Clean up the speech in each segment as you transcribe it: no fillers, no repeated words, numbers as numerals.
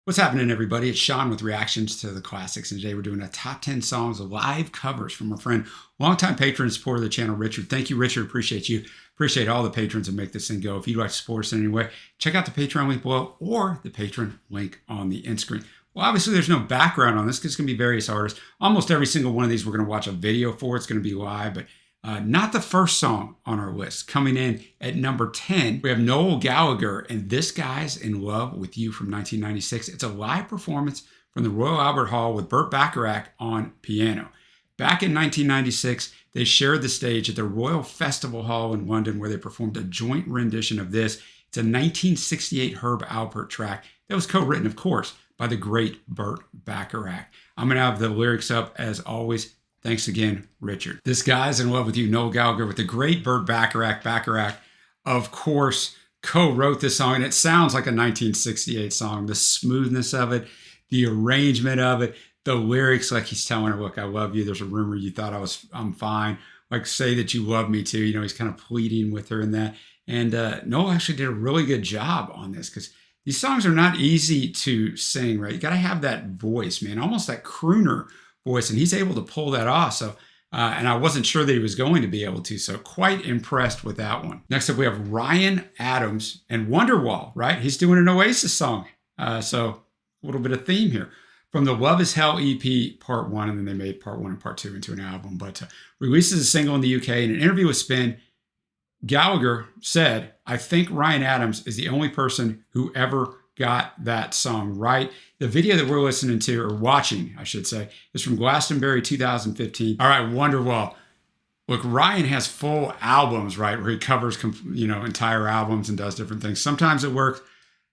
What's happening, everybody? It's Sean with Reactions to the Classics, and today we're doing a top 10 songs of live covers from our friend, longtime patron and supporter of the channel, Richard. Thank you, Richard. Appreciate you. Appreciate all the patrons that make this thing go. If you'd like to support us in any way, check out the Patreon link below or the Patreon link on the end screen. Well, obviously, there's no background on this because it's going to be various artists. Almost every single one of these we're going to watch a video for. It's going to be live, but not the first song on our list. Coming in at number 10, we have Noel Gallagher and This Guy's in Love with You from 1996. It's a live performance from the Royal Albert Hall with Burt Bacharach on piano. Back in 1996, they shared the stage at the Royal Festival Hall in London where they performed a joint rendition of this. It's a 1968 Herb Alpert track that was co-written, of course, by the great Burt Bacharach. I'm going to have the lyrics up as always. Thanks again, Richard. This Guy's in Love with You, Noel Gallagher, with the great Burt Bacharach. Bacharach, of course, co-wrote this song, and it sounds like a 1968 song. The smoothness of it, the arrangement of it, the lyrics, like he's telling her, look, I love you. There's a rumor you thought I'm fine. Like, say that you love me too. You know, he's kind of pleading with her in that. And Noel actually did a really good job on this because these songs are not easy to sing, right? You got to have that voice, man, almost that crooner voice, and he's able to pull that off. So, and I wasn't sure that he was going to be able to, so quite impressed with that one. Next up, we have Ryan Adams and Wonderwall, right? He's doing an Oasis song. So a little bit of theme here. From the Love is Hell EP Part 1, and then they made Part 1 and Part 2 into an album, but releases a single in the UK. In an interview with Spin, Gallagher said, I think Ryan Adams is the only person who ever got that song right. The video that we're listening to, or watching, I should say, is from Glastonbury 2015. All right, Wonderwall. Look, Ryan has full albums, right, where he covers, entire albums and does different things. Sometimes it works,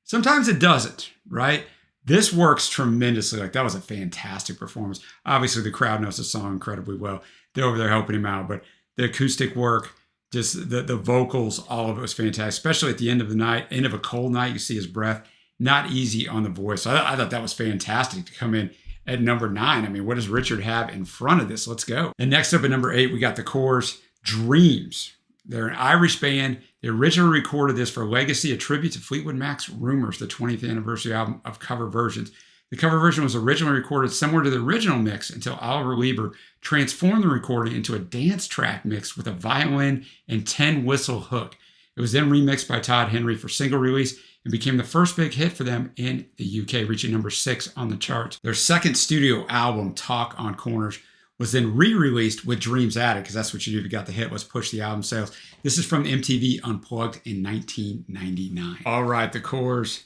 sometimes it doesn't, right? This works tremendously. Like, that was a fantastic performance. Obviously, the crowd knows the song incredibly well. They're over there helping him out, but the acoustic work, just the vocals, all of it was fantastic, especially at the end of the night, end of a cold night, you see his breath. Not easy on the voice. So I thought that was fantastic to come in at number 9. I mean, what does Richard have in front of this? Let's go. And next up at number 8, we got the Corrs' Dreams. They're an Irish band. They originally recorded this for Legacy, a tribute to Fleetwood Mac's Rumours, the 20th anniversary album of cover versions. The cover version was originally recorded similar to the original mix until Oliver Lieber transformed the recording into a dance track mix with a violin and 10-whistle hook. It was then remixed by Todd Henry for single release and became the first big hit for them in the UK, reaching number 6 on the charts. Their second studio album, Talk on Corners, was then re-released with Dreams added, because that's what you do if you got the hit, was push the album sales. This is from MTV Unplugged in 1999. All right, the Corrs'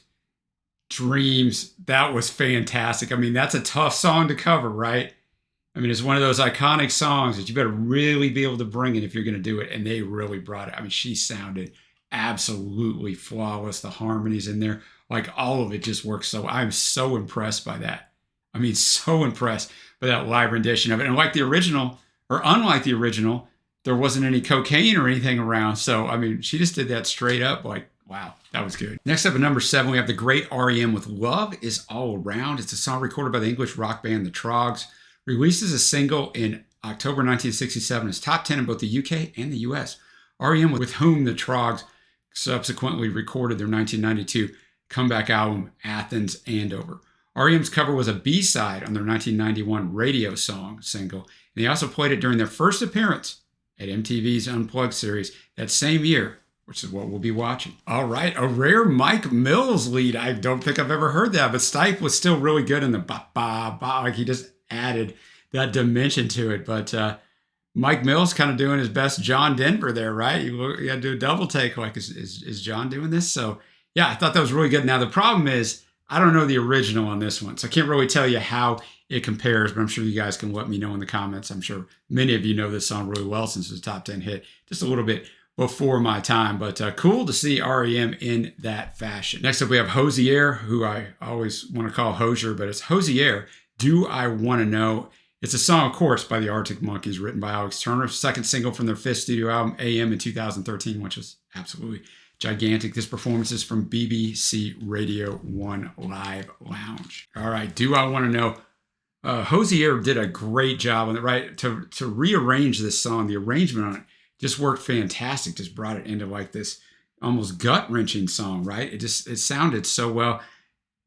Dreams, that was fantastic. I mean, that's a tough song to cover, right? I mean, it's one of those iconic songs that you better really be able to bring it if you're going to do it, and they really brought it. I mean, she sounded absolutely flawless. The harmonies in there, like all of it just works. So I'm so impressed by that. I mean, so impressed by that live rendition of it. And like the original, or unlike the original, there wasn't any cocaine or anything around. So, I mean, she just did that straight up. Like, wow, that was good. Next up at number 7, we have the great R.E.M. with Love Is All Around. It's a song recorded by the English rock band The Trogs. Released as a single in October 1967. It's top 10 in both the UK and the US. R.E.M., with whom the Trogs subsequently recorded their 1992 comeback album, Athens Andover. R.E.M.'s cover was a B-side on their 1991 radio song single, and they also played it during their first appearance at MTV's Unplugged series that same year, which is what we'll be watching. All right, a rare Mike Mills lead. I don't think I've ever heard that, but Stipe was still really good in the ba-ba-ba, like he just added that dimension to it. But Mike Mills kind of doing his best John Denver there, right? You got to do a double take. Like, is John doing this? So, yeah, I thought that was really good. Now, the problem is I don't know the original on this one, so I can't really tell you how it compares, but I'm sure you guys can let me know in the comments. I'm sure many of you know this song really well since it's a top 10 hit just a little bit before my time, but cool to see R.E.M. in that fashion. Next up, we have Hozier, who I always want to call Hozier, but it's Hozier. Do I Want to Know? It's a song, of course, by the Arctic Monkeys, written by Alex Turner, second single from their 5th studio album, A.M. in 2013, which was absolutely gigantic. This performance is from BBC Radio 1 Live Lounge. All right, Do I Want to Know? Hozier did a great job on it, right? To rearrange this song, the arrangement on it just worked fantastic. Just brought it into like this almost gut-wrenching song, right? It sounded so well.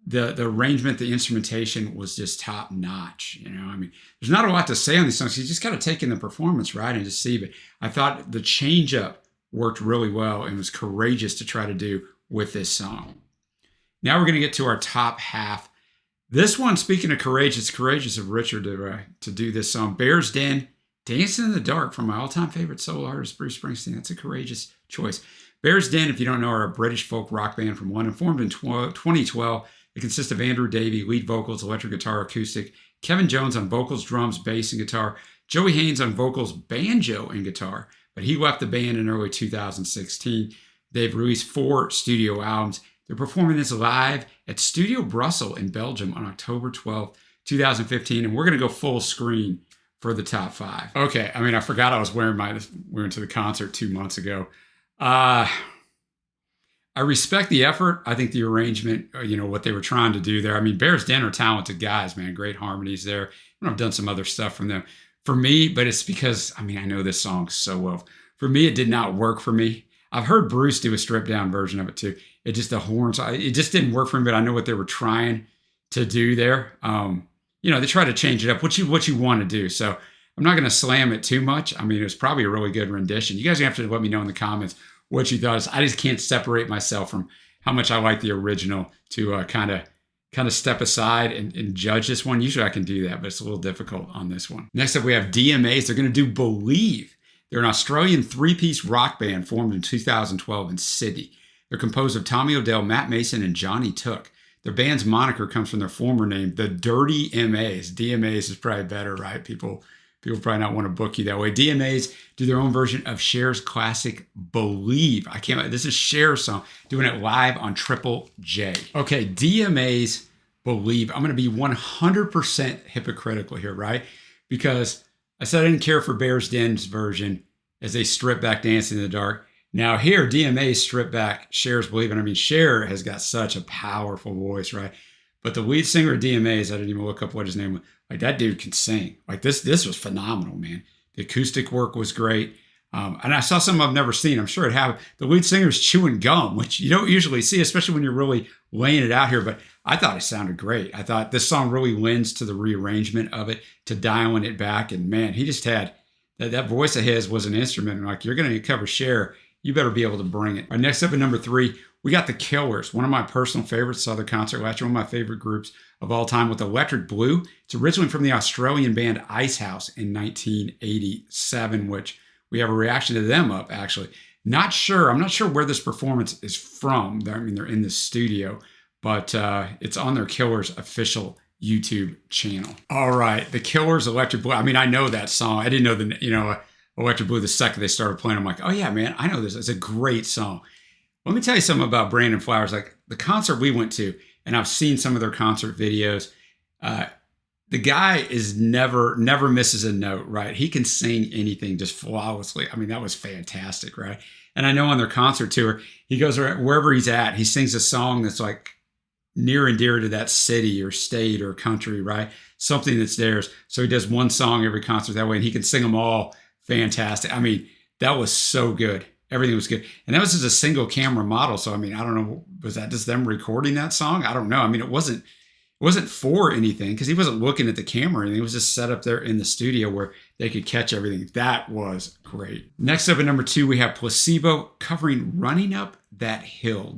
the arrangement, the instrumentation was just top notch. You know, I mean, there's not a lot to say on these songs. You just got to take in the performance, right, and just see it. I thought the change up worked really well and was courageous to try to do with this song. Now we're going to get to our top half. This one, speaking of courageous of Richard to do this song. Bear's Den, Dancing in the Dark, from my all-time favorite solo artist, Bruce Springsteen. That's a courageous choice. Bear's Den, if you don't know, are a British folk rock band from London, formed in 2012. It consists of Andrew Davey, lead vocals, electric guitar, acoustic, Kevin Jones on vocals, drums, bass, and guitar, Joey Haynes on vocals, banjo, and guitar. But he left the band in early 2016. They've released 4 studio albums. They're performing this live at Studio Brussels in Belgium on October 12th, 2015. And we're going to go full screen for the top 5. Okay, I mean, I forgot I was wearing we went to the concert 2 months ago. I respect the effort. I think the arrangement, you know, what they were trying to do there. I mean, Bear's Den are talented guys, man. Great harmonies there. And I've done some other stuff from them. For me, but it's because, I mean, I know this song so well. For me, it did not work for me. I've heard Bruce do a stripped down version of it too. It just, the horns, it just didn't work for me, but I know what they were trying to do there. You know, they try to change it up, what you want to do. So I'm not going to slam it too much. I mean, it was probably a really good rendition. You guys have to let me know in the comments what you thought. I just can't separate myself from how much I like the original to kind of step aside and judge this one. Usually I can do that, but it's a little difficult on this one. Next up, we have DMAs. They're going to do Believe. They're an Australian 3-piece rock band formed in 2012 in Sydney. They're composed of Tommy O'Dell, Matt Mason, and Johnny Took. Their band's moniker comes from their former name, the Dirty MAs. DMAs is probably better, right? People probably not want to book you that way. DMAs do their own version of Cher's classic Believe. This is Cher's song, doing it live on Triple J. Okay, DMAs Believe. I'm going to be 100% hypocritical here, right? Because I said I didn't care for Bear's Den's version as they strip back Dancing in the Dark. Now here, DMAs strip back Cher's Believe. And I mean, Cher has got such a powerful voice, right? But the lead singer of DMAs, I didn't even look up what his name was. Like, that dude can sing. Like, this was phenomenal, man. The acoustic work was great. And I saw something I've never seen. I'm sure it happened. The lead singer's chewing gum, which you don't usually see, especially when you're really laying it out here. But I thought it sounded great. I thought this song really lends to the rearrangement of it, to dialing it back. And man, he just had that voice of his was an instrument. And like, you're going to cover Cher, you better be able to bring it. All right, next up at number 3, we got the Killers, one of my personal favorites. Saw their concert last year, one of my favorite groups of all time, with Electric Blue. It's originally from the Australian band Icehouse in 1987, which we have a reaction to them up, actually. I'm not sure where this performance is from. I mean, they're in the studio, but it's on their Killers official YouTube channel. All right, the Killers, Electric Blue. I mean, I know that song. I didn't know Electric Blue the second they started playing. I'm like, oh yeah, man, I know this. It's a great song. Let me tell you something about Brandon Flowers. Like, the concert we went to, and I've seen some of their concert videos. The guy is never misses a note, right? He can sing anything just flawlessly. I mean, that was fantastic, right? And I know on their concert tour, he goes wherever he's at, he sings a song that's like near and dear to that city or state or country, right? Something that's theirs. So he does one song every concert that way, and he can sing them all fantastic. I mean, that was so good. Everything was good. And that was just a single camera model. So, I mean, I don't know, was that just them recording that song? I don't know. I mean, it wasn't for anything, because he wasn't looking at the camera or anything. It was just set up there in the studio where they could catch everything. That was great. Next up at number 2, we have Placebo covering Running Up That Hill.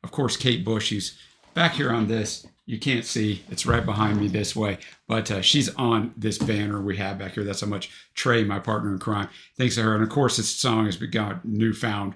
Of course, Kate Bush, who's back here on this. You can't see, it's right behind me this way, but she's on this banner we have back here. That's how much Trey, my partner in crime, thanks to her. And of course, this song has got newfound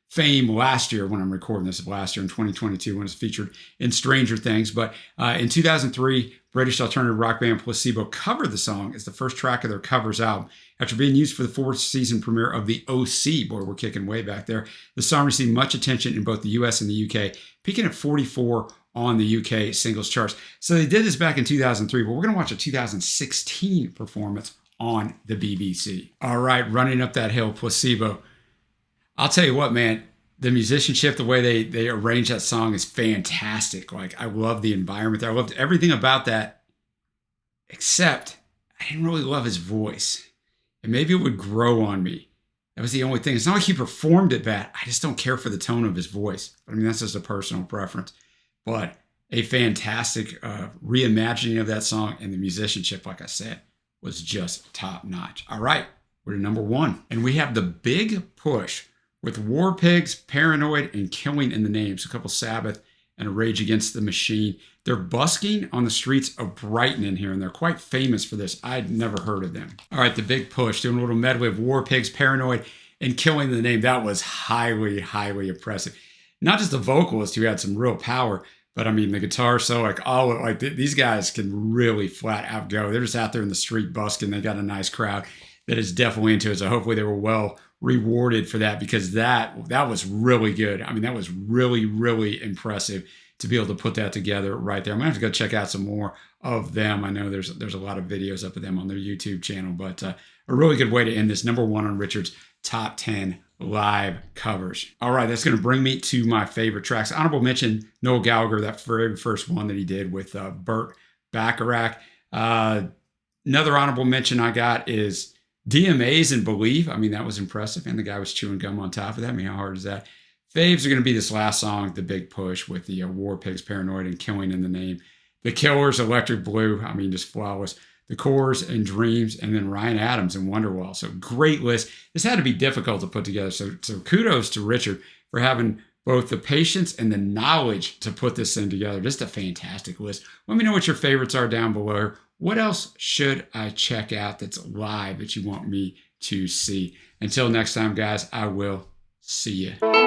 fame last year when I'm recording this, last year in 2022 when it's featured in Stranger Things. But in 2003, British alternative rock band Placebo covered the song as the first track of their covers album. After being used for the 4th season premiere of The OC, boy, we're kicking way back there, the song received much attention in both the US and the UK, peaking at 44 on the UK singles charts. So they did this back in 2003, but we're going to watch a 2016 performance on the BBC. All right, Running Up That Hill, Placebo. I'll tell you what, man, the musicianship, the way they arrange that song is fantastic. Like, I love the environment there. I loved everything about that, except I didn't really love his voice. And maybe it would grow on me. That was the only thing. It's not like he performed it bad. I just don't care for the tone of his voice. I mean, that's just a personal preference. But a fantastic reimagining of that song, and the musicianship, like I said, was just top notch. All right, we're to number 1. And we have The Big Push with War Pigs, Paranoid, and Killing in the Name. So a couple Sabbath and a Rage Against the Machine. They're busking on the streets of Brighton in here, and they're quite famous for this. I'd never heard of them. All right, The Big Push, doing a little medley of War Pigs, Paranoid, and Killing in the Name. That was highly, highly impressive. Not just the vocalist who had some real power, but I mean the guitar. So like these guys can really flat out go. They're just out there in the street busking. They got a nice crowd that is definitely into it. So hopefully they were well rewarded for that, because that was really good. I mean, that was really, really impressive to be able to put that together right there. I'm gonna have to go check out some more of them. I know there's a lot of videos up of them on their YouTube channel, but a really good way to end this number 1 on Richard's top 10 live covers. All right, that's going to bring me to my favorite tracks. Honorable mention, Noel Gallagher, that very first one that he did with Burt Bacharach. Another honorable mention I got is DMAs and Believe. I mean, that was impressive. And the guy was chewing gum on top of that. I mean, how hard is that? Faves are going to be this last song, The Big Push, with the War Pigs, Paranoid, and Killing in the Name. The Killers, Electric Blue. I mean, just flawless. The Corrs and Dreams, and then Ryan Adams and Wonderwall. So great list. This had to be difficult to put together. So kudos to Richard for having both the patience and the knowledge to put this thing together. Just a fantastic list. Let me know what your favorites are down below. What else should I check out that's live that you want me to see? Until next time, guys, I will see you.